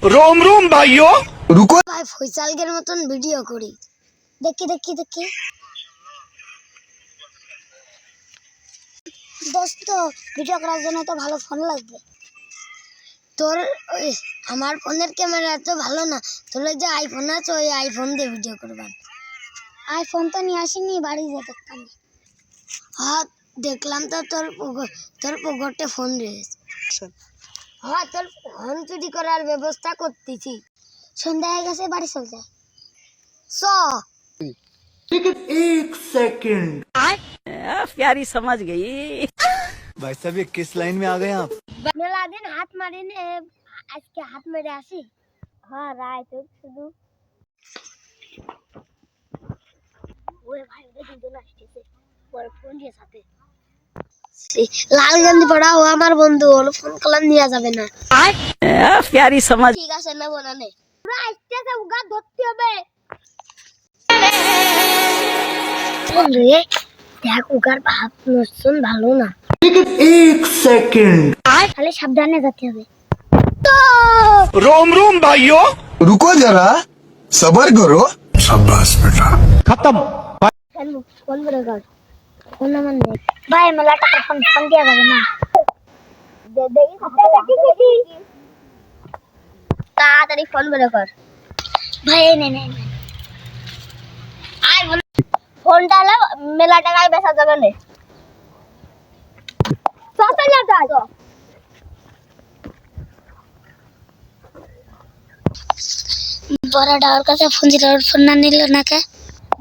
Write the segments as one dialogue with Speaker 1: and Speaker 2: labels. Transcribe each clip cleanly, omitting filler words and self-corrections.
Speaker 1: रोम रोम भाइयों रुको
Speaker 2: ভাই ফয়সালগের মতন ভিডিও করি দেখি দেখি দেখি দোস্ত ভিডিও করার জন্য তো ভালো ফোন লাগবে তোর আমার ফোনের ক্যামেরা তো ভালো না তোর যে আইফোন আছে ওই আইফোন দিয়ে ভিডিও করবান আইফোন তো নিয়ে আসিনি বাড়ি যেতে কানে হ্যাঁ দেখলাম তো তোর পকেটে ফোন রয়েছে হ্যাঁ তোর ফোন চুরি করার ব্যবস্থা করতেছি সন্ধ্যা হয়ে গেছে বাড়ি চল যায়
Speaker 1: एक सेकंड
Speaker 3: प्यारी समझ गई।
Speaker 1: भाई साहब ये किस लाइन में आ गए आप
Speaker 2: মেলা দিন হাত মারিনি আজকে হাত মেরে আসি হ্যাঁ রায় তো শুধু ওরে ভাই ওদের দুজন আসতেছে পরে ফোন দিয়ে সাথে লাল গঞ্জি পড়া ও আমার বন্ধু ওর ফোন কলম নিয়ে যাবে না
Speaker 3: प्यारी समझ।
Speaker 2: ঠিক আছে না বলানে ওরা আসতেছে উগা ধরতে হবে রে দেখ উগার ভাব নসুন ভালো না
Speaker 1: एक सेकंड
Speaker 2: খালি সাবধানে যেতে হবে
Speaker 1: रोम रोम भाइयों
Speaker 4: रुको जरा सबर करो शाबाश बेटा
Speaker 1: खत्म
Speaker 2: ফোন করে কর ফোন নাম্বার নেই ভাই মেলা টাকা ফোন দিয়া যাবে না দেখি তাড়াতাড়ি ফোন করে কর ভাই নে নে আয় ফোনটা হলো মেলা টাকায় বেচা যাবে না চল যা বড় ডাওয়ার কাছে ফোন দিল ফোন না নিল না কে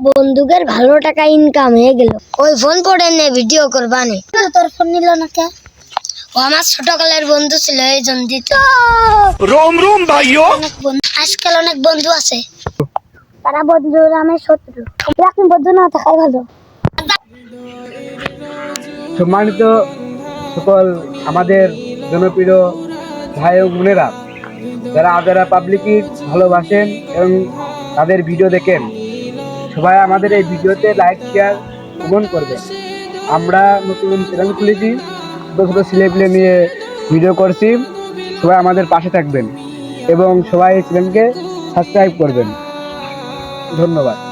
Speaker 2: বন্দুকের ভালো টাকা ইনকাম হয়ে গেল ওই ফোন পড়ে নে ভিডিও করবানে তোর ফোন নিল না কে ও আমার ছোটকালের বন্ধু ছিল এই জন দিত
Speaker 1: रोम रोम भाइयों
Speaker 2: আজকাল অনেক বন্ধু আছে তারা বন্ধু আমার শত্রু এখন বন্ধু না থাকাই ভালো
Speaker 5: সম্মানিত সকল আমাদের জনপ্রিয় ভাই ও বোনেরা যারা আপনারা পাবলিকই ভালোবাসেন এবং তাদের ভিডিও দেখেন সবাই আমাদের এই ভিডিওতে লাইক শেয়ার কমেন্ট করবেন আমরা নতুন চ্যানেল খুলেছি ছোটো ছোটো ছেলেপিলে নিয়ে ভিডিও করছি সবাই আমাদের পাশে থাকবেন এবং সবাই চ্যানেলকে সাবস্ক্রাইব করবেন ধন্যবাদ।